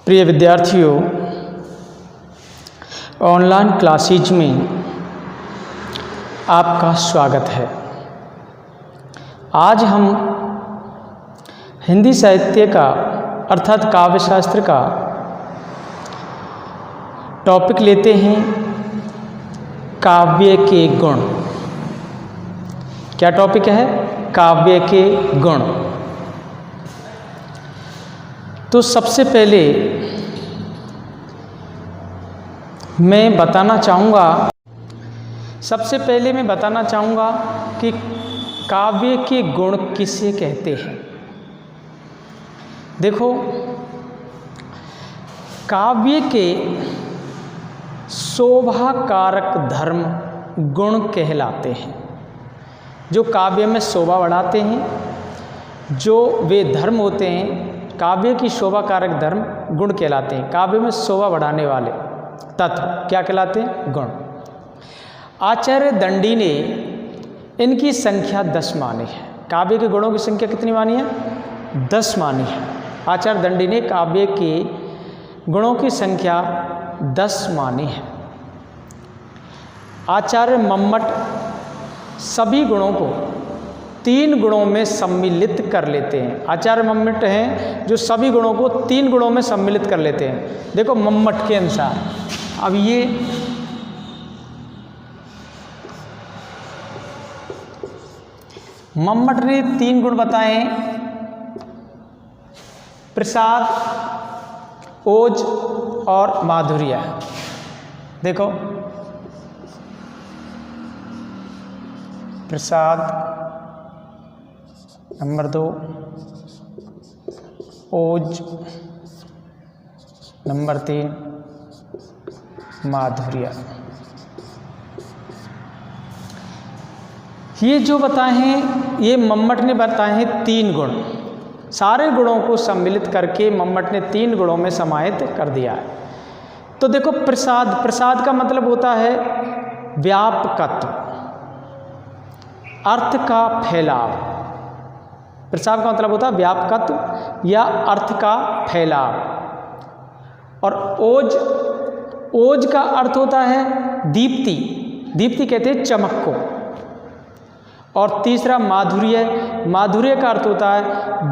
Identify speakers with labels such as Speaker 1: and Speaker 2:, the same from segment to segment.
Speaker 1: प्रिय विद्यार्थियों, online classes में आपका स्वागत है। आज हम हिंदी साहित्य का अर्थात काव्य शास्त्र का टॉपिक लेते हैं, काव्य के गुण। क्या टॉपिक है? काव्य के गुण। तो सबसे पहले मैं बताना चाहूँगा कि काव्य के गुण किसे कहते हैं। देखो, काव्य के शोभा कारक धर्म गुण कहलाते हैं। जो काव्य में शोभा बढ़ाते हैं, जो वे धर्म होते हैं, काव्य की शोभा कारक धर्म गुण कहलाते हैं। काव्य में शोभा बढ़ाने वाले तत्व क्या कहलाते हैं? गुण। आचार्य दंडी ने इनकी संख्या 10 मानी है। काव्य के गुणों की संख्या कितनी मानी है? 10 मानी है। आचार्य दंडी ने काव्य के गुणों की संख्या 10 मानी है। आचार्य मम्मट सभी गुणों को 3 गुणों में सम्मिलित कर लेते हैं। आचार्य मम्मट हैं जो सभी गुणों को 3 गुणों में सम्मिलित कर लेते हैं। देखो, मम्मट के अनुसार अब ये मम्मट ने 3 गुण बताए हैं: प्रसाद, ओज और माधुर्य। देखो, प्रसाद नंबर 2, ओज नंबर 3, माधुर्य। ये जो बताए हैं, ये मम्मट ने बताए हैं 3 गुण। सारे गुणों को सम्मिलित करके मम्मट ने 3 गुणों में समाहित कर दिया है। तो देखो, प्रसाद का मतलब होता है व्यापकत्व, अर्थ का फैलाव। प्रसाद का मतलब होता है व्यापकत्व या अर्थ का फैलाव। और ओज का अर्थ होता है दीप्ति। दीप्ति कहते हैं चमक को। और तीसरा माधुर्य का अर्थ होता है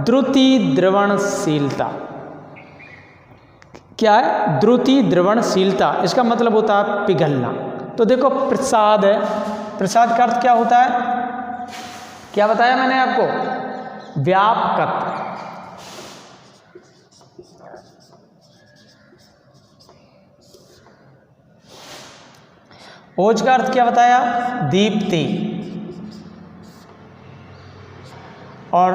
Speaker 1: द्रुति द्रवणशीलता। क्या है? द्रुति द्रवणशीलता। इसका मतलब होता है पिघलना। तो देखो, प्रसाद है, प्रसाद का अर्थ क्या होता है? क्या बताया मैंने आपको? व्यापकत्व। ओज का अर्थ क्या बताया? दीप्ति। और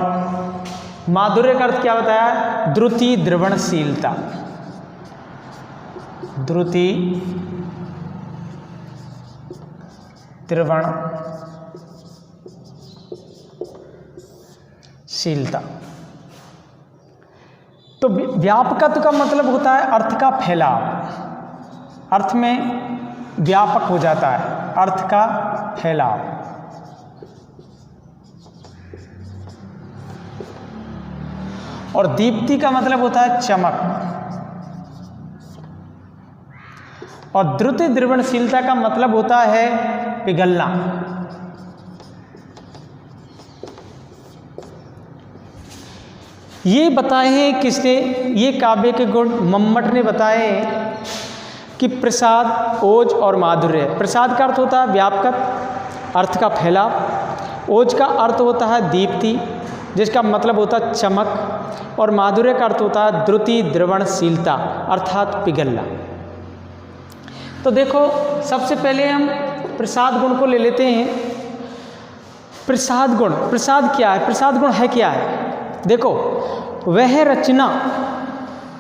Speaker 1: माधुर्य का अर्थ क्या बताया? द्रुति द्रवणशीलता। द्रुति द्रवणशीलता। तो व्यापकत्व का मतलब होता है अर्थ का फैलाव। अर्थ में व्यापक हो जाता है, अर्थ का फैलाव। और दीप्ति का मतलब होता है चमक। और द्रुति द्रवणशीलता का मतलब होता है पिघलना। ये बताए हैं किसने? ये काव्य के गुण मम्मट ने बताए कि प्रसाद, ओज और माधुर्य। प्रसाद का अर्थ होता है व्यापकत्व, अर्थ का फैलाव। ओज का अर्थ होता है दीप्ति, जिसका मतलब होता है चमक। और माधुर्य का अर्थ होता है द्रुति द्रवणशीलता, अर्थात पिघलना। तो देखो, सबसे पहले हम प्रसाद गुण को ले लेते हैं। प्रसाद गुण, प्रसाद क्या है? प्रसाद गुण है क्या है? देखो, वह रचना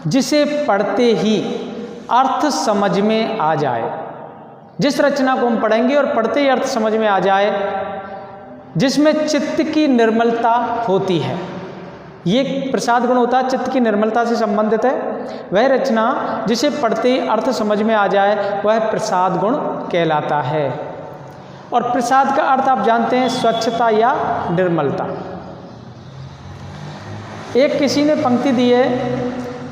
Speaker 1: जिसे पढ़ते ही अर्थ समझ में आ जाए। जिस रचना को हम पढ़ेंगे और पढ़ते ही अर्थ समझ में आ जाए, जिसमें चित्त की निर्मलता होती है, ये प्रसाद गुण होता है। चित्त की निर्मलता से संबंधित है। वह रचना जिसे पढ़ते ही अर्थ समझ में आ जाए, वह प्रसाद गुण कहलाता है। और प्रसाद का अर्थ आप जानते हैं, स्वच्छता या निर्मलता। एक किसी ने पंक्ति दी है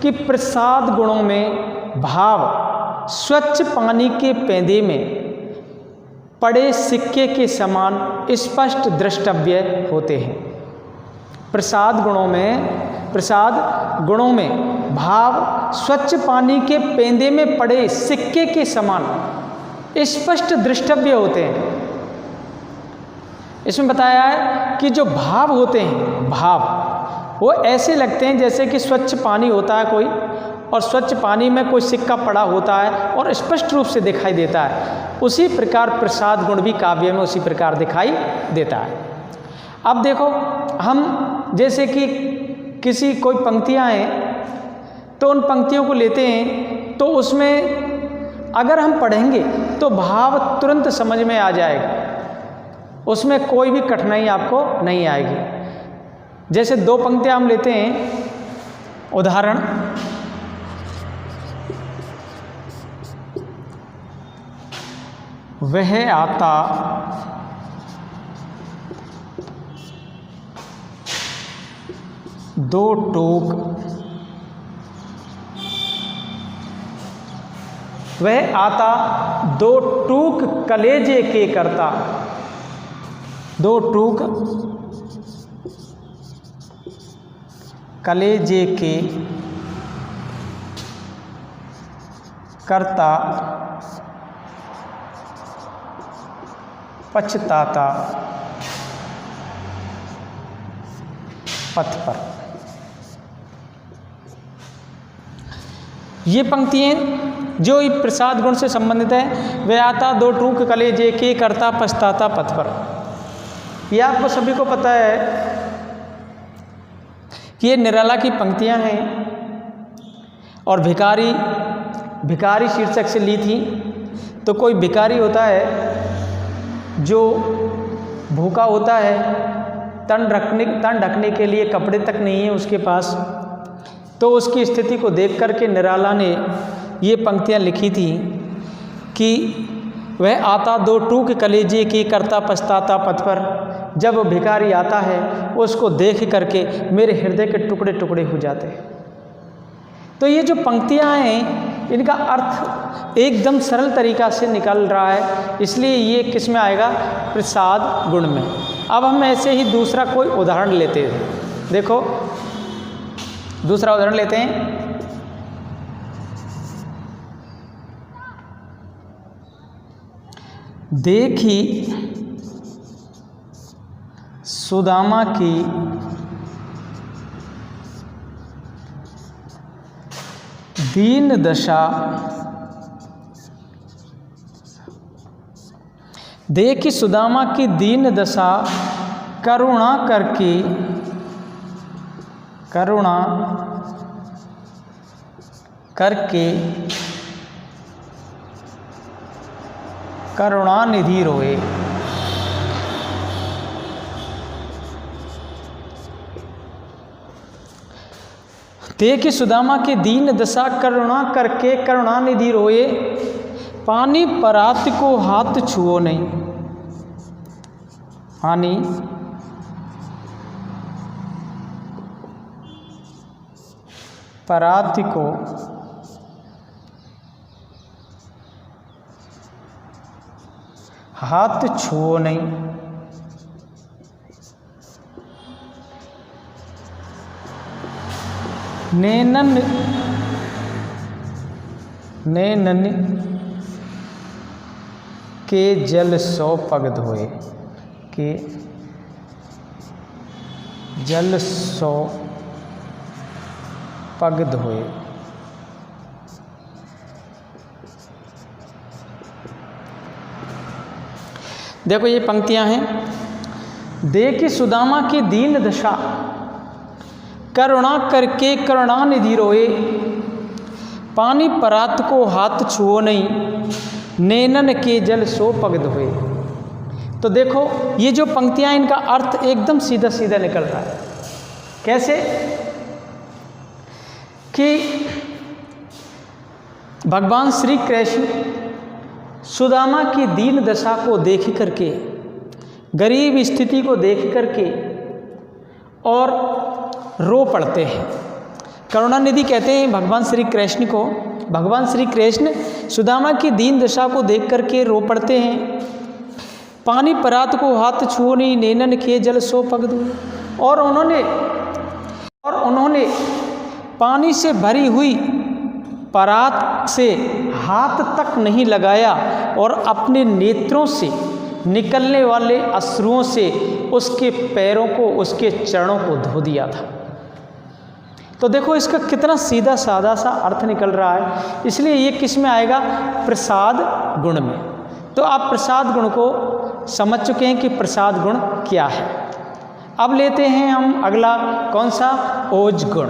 Speaker 1: कि प्रसाद गुणों में भाव स्वच्छ पानी के पेंदे में पड़े सिक्के के समान स्पष्ट द्रष्टव्य होते हैं। प्रसाद गुणों में भाव स्वच्छ पानी के पेंदे में पड़े सिक्के के समान स्पष्ट दृष्टव्य होते हैं। इसमें बताया है कि जो भाव होते हैं, भाव वो ऐसे लगते हैं जैसे कि स्वच्छ पानी होता है कोई, और स्वच्छ पानी में कोई सिक्का पड़ा होता है और स्पष्ट रूप से दिखाई देता है। उसी प्रकार प्रसाद गुण भी काव्य में उसी प्रकार दिखाई देता है। अब देखो, हम जैसे कि कोई पंक्तियाँ हैं तो उन पंक्तियों को लेते हैं, तो उसमें अगर हम पढ़ेंगे तो भाव तुरंत समझ में आ जाएगा, उसमें कोई भी कठिनाई आपको नहीं आएगी। जैसे दो पंक्तियाँ हम लेते हैं, उदाहरण, वह आता दो टूक, वह आता दो टूक कलेजे के करता, दो टूक कलेजे के करता, पछताता पथ पर। ये पंक्तियाँ जो प्रसाद गुण से संबंधित है, वह आता दो टूक कलेजे के करता पछताता पथ पर। यह आपको सभी को पता है कि ये निराला की पंक्तियाँ हैं और भिखारी शीर्षक से ली थी। तो कोई भिखारी होता है जो भूखा होता है, तन ढकने के लिए कपड़े तक नहीं है उसके पास, तो उसकी स्थिति को देख करके निराला ने ये पंक्तियाँ लिखी थी कि वह आता दो टूक कलेजे की करता पछताता पथ पर। जब वो भिखारी आता है उसको देख करके मेरे हृदय के टुकड़े टुकड़े हो जाते हैं। तो ये जो पंक्तियाँ हैं इनका अर्थ एकदम सरल तरीका से निकल रहा है, इसलिए ये किस में आएगा, प्रसाद गुण में। अब हम ऐसे ही दूसरा कोई उदाहरण लेते हैं। देखो, दूसरा उदाहरण लेते हैं। देखी सुदामा की दीन दशा, देखी सुदामा की दीन दशा करुणा करके करुणानिधि रोए। देखी सुदामा की दीन दशा करुणा करके करुणानिधि रोए, पानी परात को हाथ छुओ नहीं। पानी परात को हाथ छुओ नहीं। नैनन के जल सौ पग धोए, के जल सौ पग धोए। देखो ये पंक्तियां हैं। देखी सुदामा की दीन दशा करुणा करके करुणानिधि रोए, पानी परात को हाथ छुओ नहीं, नैनन के जल सो पग धोए। तो देखो ये जो पंक्तियां, इनका अर्थ एकदम सीधा सीधा निकल रहा है। कैसे कि भगवान श्री कृष्ण सुदामा की दीन दशा को देख करके, गरीब स्थिति को देख करके और रो पड़ते हैं। करुणानिधि कहते हैं भगवान श्री कृष्ण को, भगवान श्री कृष्ण सुदामा की दीन दशा को देख करके रो पड़ते हैं। पानी परात को हाथ छुओ नहीं, नैनन किए जल सो पग दो। और उन्होंने पानी से भरी हुई परात से हाथ तक नहीं लगाया और अपने नेत्रों से निकलने वाले अश्रुओं से उसके पैरों को, उसके चरणों को धो दिया था। तो देखो इसका कितना सीधा साधा सा अर्थ निकल रहा है। इसलिए ये किस में आएगा? प्रसाद गुण में। तो आप प्रसाद गुण को समझ चुके हैं कि प्रसाद गुण क्या है। अब लेते हैं हम अगला, कौन सा? ओज गुण।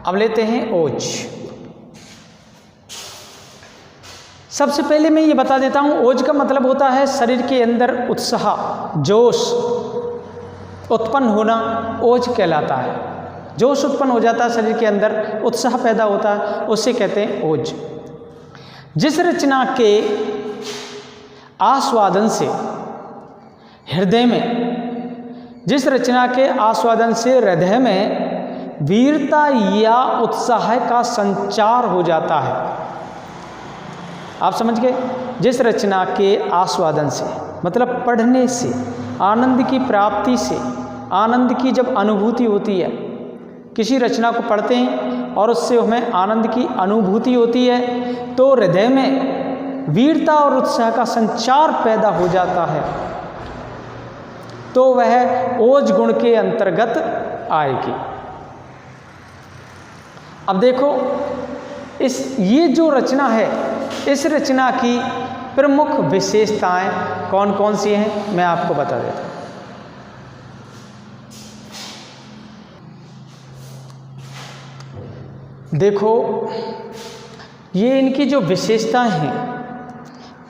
Speaker 1: अब लेते हैं ओज। सबसे पहले मैं ये बता देता हूँ, ओज का मतलब होता है शरीर के अंदर उत्साह, जोश उत्पन्न होना, ओज कहलाता है। जोश उत्पन्न हो जाता है शरीर के अंदर, उत्साह पैदा होता है, उसे कहते हैं ओज। जिस रचना के आस्वादन से हृदय में, जिस रचना के आस्वादन से हृदय में वीरता या उत्साह का संचार हो जाता है। आप समझ गए? जिस रचना के आस्वादन से मतलब पढ़ने से, आनंद की प्राप्ति से, आनंद की जब अनुभूति होती है, किसी रचना को पढ़ते हैं और उससे हमें आनंद की अनुभूति होती है, तो हृदय में वीरता और उत्साह का संचार पैदा हो जाता है, तो वह ओज गुण के अंतर्गत आएगी। अब देखो ये जो रचना है, इस रचना की प्रमुख विशेषताएं कौन कौन सी हैं, मैं आपको बता देता हूँ। देखो ये इनकी जो विशेषताएं हैं,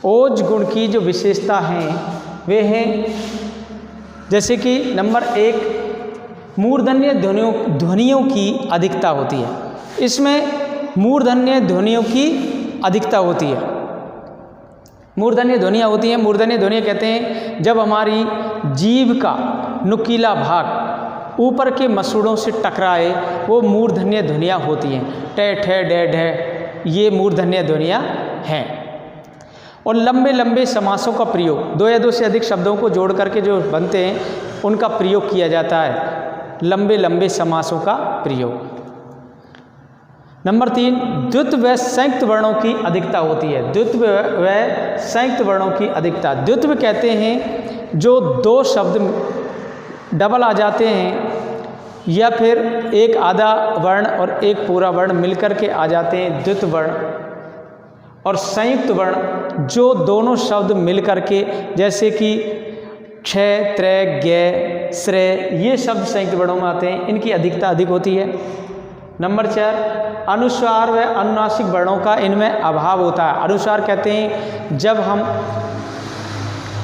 Speaker 1: ओज गुण की जो विशेषता हैं वे हैं, जैसे कि नंबर 1, मूर्धन्य ध्वनियों की अधिकता होती है। इसमें मूर्धन्य ध्वनियों की अधिकता होती है। मूर्धन्य ध्वनियाँ होती हैं, मूर्धन्य ध्वनियाँ कहते हैं जब हमारी जीभ का नुकीला भाग ऊपर के मसूड़ों से टकराए, वो मूर्धन्य ध्वनियाँ होती हैं। टे ठे डे ढे, ये मूर्धन्य ध्वनियाँ हैं। और लंबे लंबे समासों का प्रयोग, 2 या 2 से अधिक शब्दों को जोड़ करके जो बनते हैं उनका प्रयोग किया जाता है, लंबे लंबे समासों का प्रयोग। नंबर 3, द्वित्व व संयुक्त वर्णों की अधिकता होती है। द्वित्व व संयुक्त वर्णों की अधिकता, द्वित्व कहते हैं जो 2 शब्द डबल आ जाते हैं, या फिर एक आधा वर्ण और एक पूरा वर्ण मिलकर के आ जाते हैं, द्वित्व वर्ण। और संयुक्त वर्ण जो दोनों शब्द मिलकर के, जैसे कि क्षय, त्रय, ज्ञ, श्रेय, ये शब्द संयुक्त वर्णों में आते हैं, इनकी अधिकता अधिक होती है। नंबर 4, अनुस्वार व अनुनासिक वर्णों का इनमें अभाव होता है। अनुस्वार कहते हैं जब हम,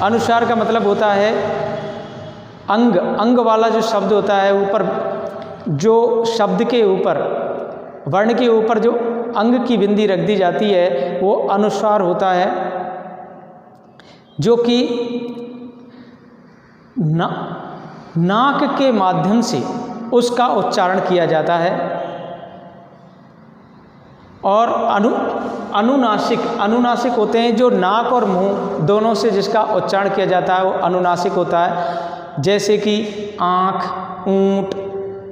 Speaker 1: अनुस्वार का मतलब होता है अंग वाला जो शब्द होता है, ऊपर जो शब्द के ऊपर, वर्ण के ऊपर जो अंग की बिंदी रख दी जाती है, वो अनुस्वार होता है, जो कि नाक के माध्यम से उसका उच्चारण किया जाता है। और अनुनासिक होते हैं जो नाक और मुंह दोनों से जिसका उच्चारण किया जाता है, वो अनुनासिक होता है। जैसे कि आँख, ऊँट,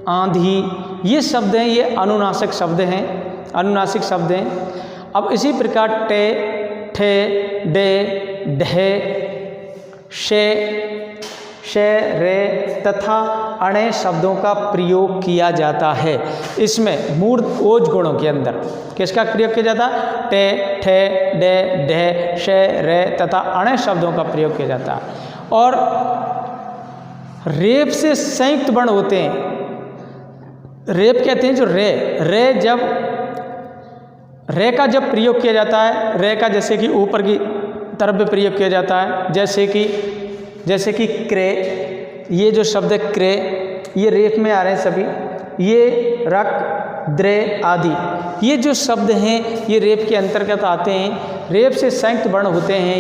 Speaker 1: आंधी, ये शब्द हैं, ये अनुनासिक शब्द हैं, अनुनासिक शब्द हैं। अब इसी प्रकार टे, ठे, डे, ढे, शे, रे तथा अणे शब्दों का प्रयोग किया जाता है। इसमें मूर्ध ओज गुणों के अंदर किसका प्रयोग किया जाता है? टे, ठे, डे, ढे, शे, रे तथा अणे शब्दों का प्रयोग किया जाता है। और रेप से संयुक्त वर्ण होते हैं, रेप कहते हैं जो रे जब रे का जब प्रयोग किया जाता है, रे का जैसे कि ऊपर की तरफ भी प्रयोग किया जाता है, जैसे कि क्रे, ये जो शब्द है क्रे, ये रेप में आ रहे हैं सभी। ये रक, द्रे आदि, ये जो शब्द हैं ये रेप के अंतर्गत आते हैं। रेप से संयुक्त वर्ण होते हैं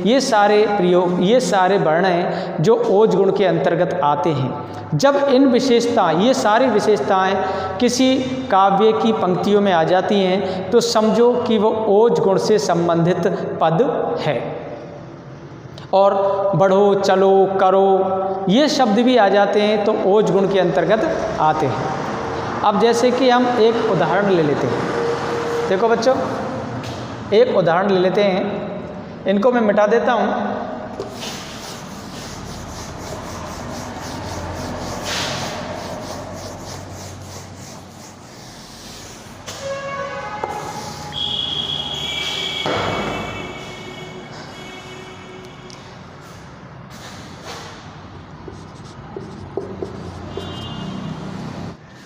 Speaker 1: ये सारे प्रयोग, ये सारे वर्ण हैं जो ओज गुण के अंतर्गत आते हैं। जब इन विशेषता, ये सारी विशेषताएं किसी काव्य की पंक्तियों में आ जाती हैं तो समझो कि वो ओज गुण से संबंधित पद है। और बढ़ो, चलो, करो, ये शब्द भी आ जाते हैं तो ओज गुण के अंतर्गत आते हैं। अब जैसे कि हम एक उदाहरण ले लेते हैं, देखो बच्चों, एक उदाहरण ले लेते हैं, इनको मैं मिटा देता हूँ।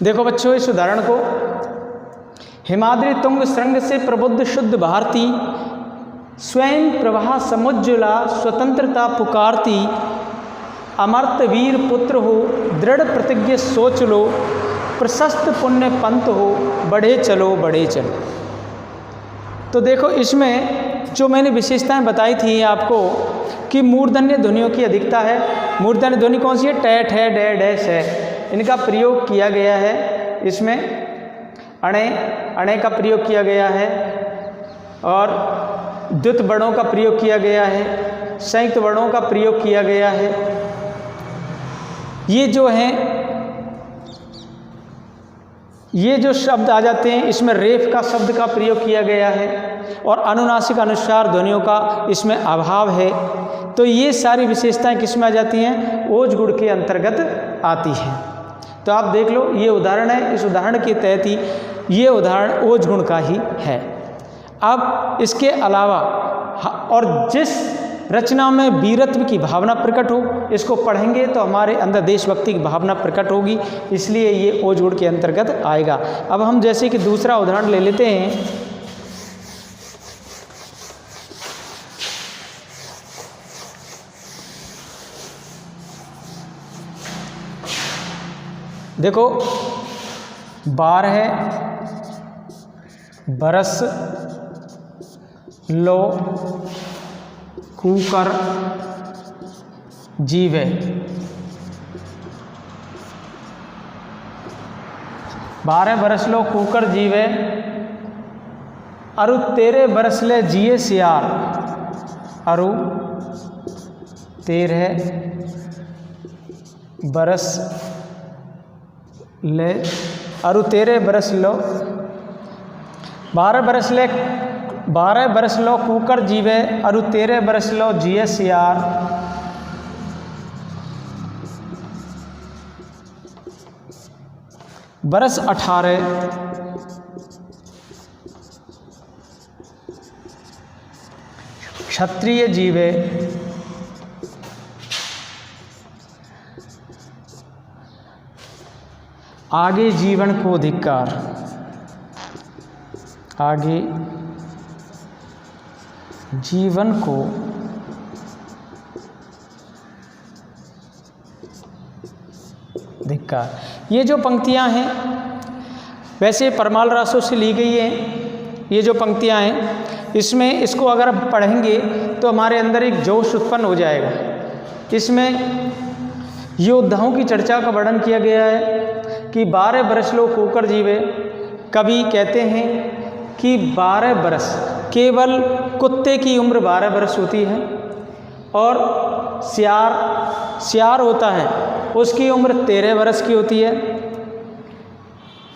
Speaker 1: देखो बच्चों इस उदाहरण को, हिमाद्री तुंग श्रृंग से प्रबुद्ध शुद्ध भारती, स्वयं प्रभा समुज्ज्वला स्वतंत्रता पुकारती, अमर्त वीर पुत्र हो दृढ़ प्रतिज्ञ सोच लो, प्रशस्त पुण्य पंथ हो बढ़े चलो बढ़े चलो। तो देखो इसमें जो मैंने विशेषताएं बताई थी आपको कि मूर्धन्य ध्वनियों की अधिकता है। मूर्धन्य ध्वनि कौन सी है? टैट है, डे, डैश है, इनका प्रयोग किया गया है। इसमें अणे, अणे का प्रयोग किया गया है और द्वित वर्णों का प्रयोग किया गया है, संयुक्त वर्णों का प्रयोग किया गया है। ये जो हैं, ये जो शब्द आ जाते हैं इसमें रेफ का शब्द का प्रयोग किया गया है और अनुनासिक अनुस्वार ध्वनियों का इसमें अभाव है। तो ये सारी विशेषताएं किस में आ जाती हैं? ओज गुण के अंतर्गत आती हैं। तो आप देख लो, ये उदाहरण है, इस उदाहरण के तहत ही ये उदाहरण ओज गुण का ही है। अब इसके अलावा और जिस रचना में वीरत्व की भावना प्रकट हो, इसको पढ़ेंगे तो हमारे अंदर देशभक्ति की भावना प्रकट होगी, इसलिए ये ओज गुण के अंतर्गत आएगा। अब हम जैसे कि दूसरा उदाहरण ले लेते हैं। देखो 12 बरस लो कूकर जीवे, 12 बरस लो कूकर जीवे, अरु 13 बरस ले जिए सियार, अरु 13 बरस ले, अरु 13 बरस लो, 12 बरस लो कूकर जीवे, अरु 13 बरस लो जिए सियार, बरस 18 क्षत्रिय जीवे, आगे जीवन को धिक्कार, आगे जीवन को धिक्कार। ये जो पंक्तियां हैं वैसे परमाल रासों से ली गई हैं। ये जो पंक्तियां हैं इसमें इसको अगर आप पढ़ेंगे तो हमारे अंदर एक जोश उत्पन्न हो जाएगा। इसमें योद्धाओं की चर्चा का वर्णन किया गया है कि 12 बरस लो कूकर जीवे। कवि कहते हैं कि 12 बरस, केवल कुत्ते की उम्र 12 बरस होती है और सियार होता है उसकी उम्र 13 बरस की होती है।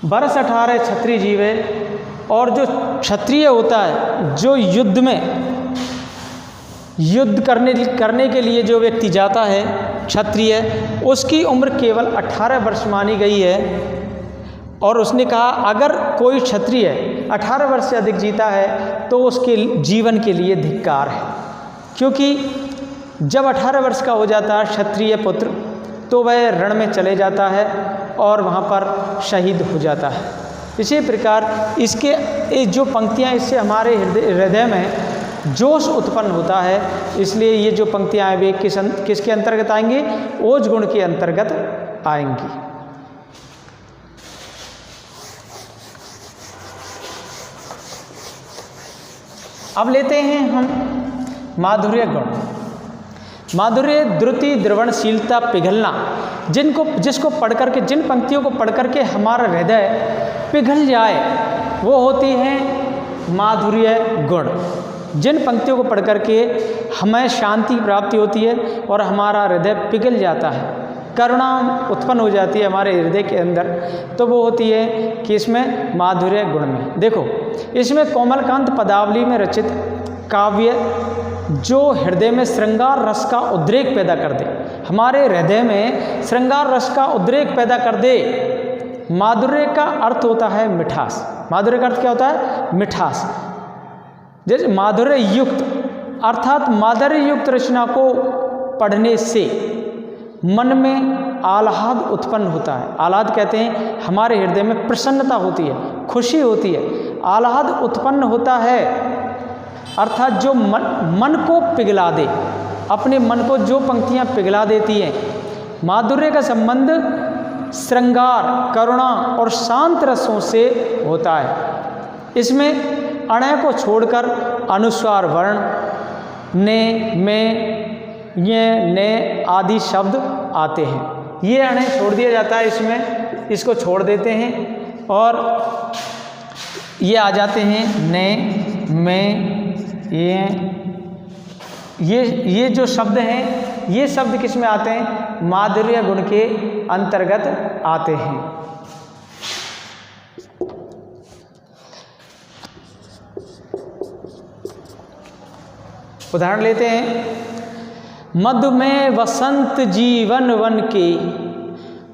Speaker 1: बरस 18 क्षत्रिय जीवे, और जो क्षत्रिय होता है, जो युद्ध में युद्ध करने के लिए जो व्यक्ति जाता है क्षत्रिय, उसकी उम्र केवल 18 वर्ष मानी गई है। और उसने कहा अगर कोई क्षत्रिय 18 वर्ष से अधिक जीता है तो उसके जीवन के लिए धिक्कार है, क्योंकि जब 18 वर्ष का हो जाता है क्षत्रिय पुत्र तो वह रण में चले जाता है और वहाँ पर शहीद हो जाता है। इसी प्रकार इसके जो पंक्तियाँ, इससे हमारे हृदय में जोश उत्पन्न होता है। इसलिए ये जो पंक्तियाँ हैं वे किसके अंतर्गत आएंगी? ओज गुण के अंतर्गत आएंगी। अब लेते हैं हम माधुर्य गुण। माधुर्य द्रुति, द्रवणशीलता, पिघलना, जिसको पढ़ करके, जिन पंक्तियों को पढ़ करके हमारा हृदय पिघल जाए, वो होती हैं माधुर्य गुण। जिन पंक्तियों को पढ़ करके हमें शांति प्राप्ति होती है और हमारा हृदय पिघल जाता है, करुणा उत्पन्न हो जाती है हमारे हृदय के अंदर, तो वो होती है कि इसमें माधुर्य गुण में। देखो, इसमें कोमलकांत पदावली में रचित काव्य जो हृदय में श्रृंगार रस का उद्रेक पैदा कर दे, हमारे हृदय में श्रृंगार रस का उद्रेक पैदा कर दे। माधुर्य का अर्थ होता है मिठास। माधुर्य का अर्थ क्या होता है? मिठास। जैसे माधुर्य युक्त, अर्थात माधुर्य युक्त रचना को पढ़ने से मन में आह्लाद उत्पन्न होता है। आह्लाद कहते हैं हमारे हृदय में प्रसन्नता होती है, खुशी होती है, आह्लाद उत्पन्न होता है, अर्थात जो मन को पिघला दे, अपने मन को जो पंक्तियाँ पिघला देती हैं। माधुर्य का संबंध श्रृंगार, करुणा और शांत रसों से होता है। इसमें अणय को छोड़कर अनुस्वार, वर्ण, ने, में, ये, ने आदि शब्द आते हैं। ये अणय छोड़ दिया जाता है, इसमें इसको छोड़ देते हैं और ये आ जाते हैं ने, में, ये जो शब्द हैं, ये शब्द किस में आते हैं? माधुर्य गुण के अंतर्गत आते हैं। उदाहरण लेते हैं। मधु में वसंत जीवन वन के,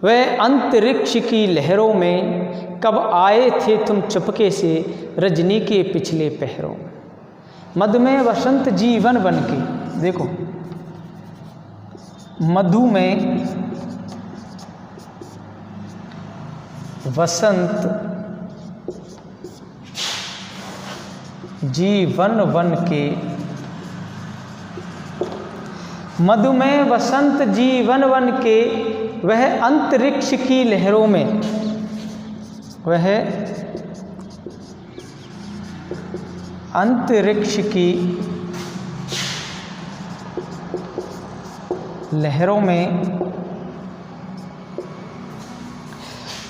Speaker 1: वह अंतरिक्ष की लहरों में, कब आए थे तुम चुपके से रजनी के पिछले पहरों में। मधु में वसंत जीवन वन के, देखो मधु में वसंत जीवन वन के, मधु में वसंत जीवन वन के, वह अंतरिक्ष की लहरों में, वह अंतरिक्ष की लहरों में,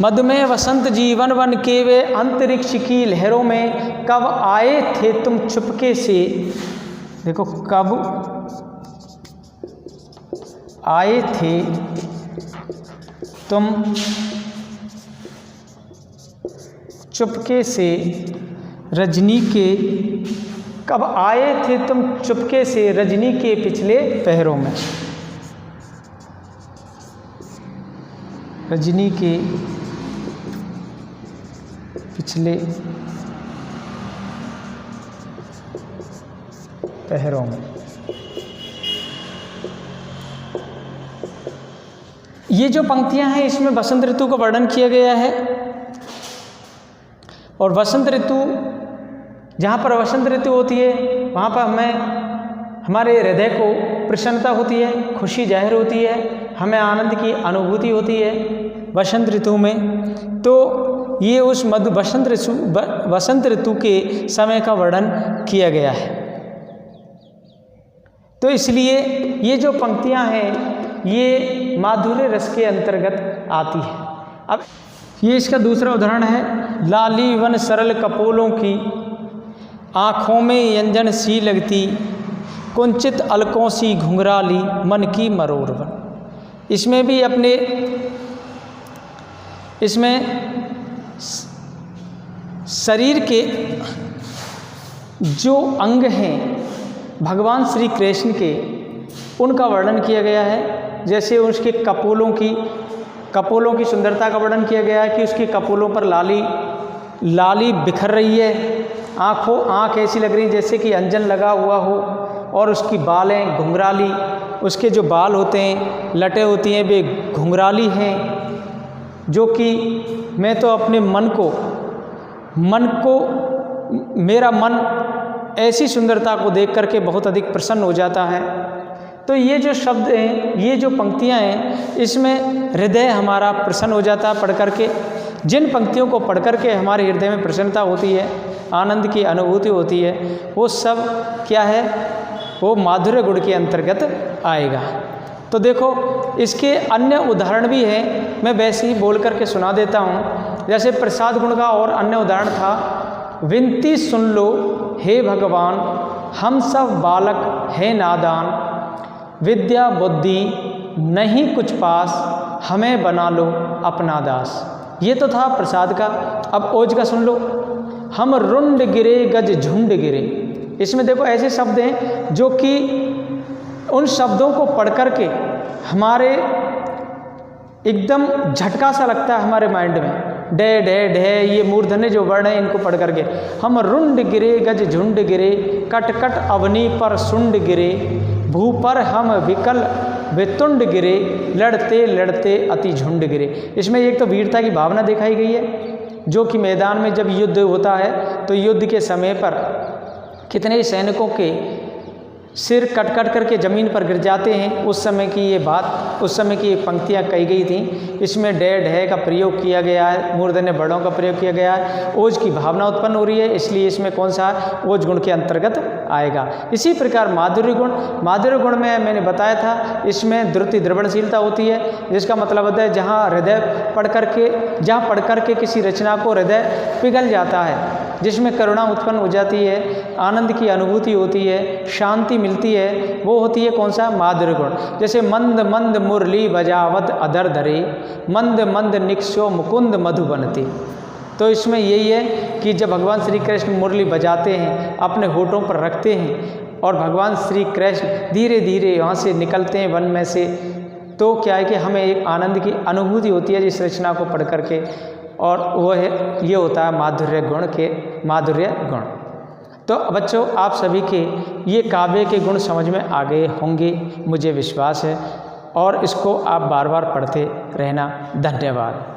Speaker 1: मधु में वसंत जीवन वन के, वे अंतरिक्ष की लहरों में, कब आए थे तुम चुपके से। देखो, कब आए थे तुम चुपके से रजनी के, कब आए थे तुम चुपके से रजनी के पिछले पहरों में। रजनी के पिछले पहरों में। ये जो पंक्तियां हैं, इसमें बसंत ऋतु का वर्णन किया गया है। और बसंत ऋतु, जहाँ पर बसंत ऋतु होती है, वहाँ पर हमें हमारे हृदय को प्रसन्नता होती है, खुशी जाहिर होती है, हमें आनंद की अनुभूति होती है बसंत ऋतु में। तो ये उस बसंत ऋतु के समय का वर्णन किया गया है। तो इसलिए ये जो पंक्तियाँ हैं, ये माधुर्य रस के अंतर्गत आती है। अब ये इसका दूसरा उदाहरण है। लाली वन सरल कपोलों की, आँखों में यंजन सी लगती, कुंचित अलकों सी घुंघराली, मन की मरोड़ वन। इसमें भी इसमें शरीर के जो अंग हैं भगवान श्री कृष्ण के, उनका वर्णन किया गया है। जैसे उसके कपोलों की सुंदरता का वर्णन किया गया है कि उसके कपोलों पर लाली बिखर रही है, आँख ऐसी लग रही जैसे कि अंजन लगा हुआ हो, और उसकी बालें घुंघराली, उसके जो बाल होते हैं, लटें होती हैं, वे घुंघराली हैं, जो कि मैं तो अपने मेरा मन ऐसी सुंदरता को देख करके बहुत अधिक प्रसन्न हो जाता है। तो ये जो शब्द हैं, ये जो पंक्तियां हैं, इसमें हृदय हमारा प्रसन्न हो जाता है पढ़ करके। जिन पंक्तियों को पढ़ करके हमारे हृदय में प्रसन्नता होती है, आनंद की अनुभूति होती है, वो सब क्या है, वो माधुर्य गुण के अंतर्गत आएगा। तो देखो इसके अन्य उदाहरण भी हैं, मैं वैसे ही बोल करके सुना देता हूँ। जैसे प्रसाद गुण का और अन्य उदाहरण था, विनती सुन लो हे भगवान, हम सब बालक हैं नादान, विद्या बुद्धि नहीं कुछ पास, हमें बना लो अपना दास। ये तो था प्रसाद का। अब ओज का सुन लो, हम रुंड गिरे गज झुंड गिरे। इसमें देखो ऐसे शब्द हैं जो कि उन शब्दों को पढ़ कर के हमारे एकदम झटका सा लगता है हमारे माइंड में। डे डे डे ये मूर्धन्य जो वर्ण है इनको पढ़ करके, हम रुंड गिरे गज झुंड गिरे, कट कट अवनी पर सुंड गिरे, भू पर हम विकल वितुंड गिरे, लड़ते लड़ते अति झुंड गिरे। इसमें एक तो वीरता की भावना दिखाई गई है, जो कि मैदान में जब युद्ध होता है तो युद्ध के समय पर कितने सैनिकों के सिर कट कट करके ज़मीन पर गिर जाते हैं, उस समय की ये बात, उस समय की ये पंक्तियाँ कही गई थी। इसमें डे ढे का प्रयोग किया गया है, मूर्धन्य वर्णों का प्रयोग किया गया है, ओज की भावना उत्पन्न हो रही है, इसलिए इसमें कौन सा ओज गुण के अंतर्गत आएगा। इसी प्रकार माधुर्य गुण, माधुर्य गुण में मैंने बताया था इसमें द्रुति द्रवणशीलता होती है, जिसका मतलब होता है जहाँ हृदय जहाँ पढ़ करके किसी रचना को हृदय पिघल जाता है, जिसमें करुणा उत्पन्न हो जाती है, आनंद की अनुभूति होती है, शांति मिलती है, वो होती है कौन सा, माधुर्य गुण। जैसे मंद मंद मुरली बजावत अधर धरे, मंद मंद निक्ष्यो मुकुंद मधुबनते। तो इसमें यही है कि जब भगवान श्री कृष्ण मुरली बजाते हैं, अपने होठों पर रखते हैं और भगवान श्री कृष्ण धीरे धीरे वहाँ से निकलते हैं वन में से, तो क्या है कि हमें एक आनंद की अनुभूति होती है जिस रचना को पढ़ करके, और वह है ये होता है माधुर्य गुण। तो बच्चों आप सभी के ये काव्य के गुण समझ में आ गए होंगे, मुझे विश्वास है, और इसको आप बार बार पढ़ते रहना। धन्यवाद।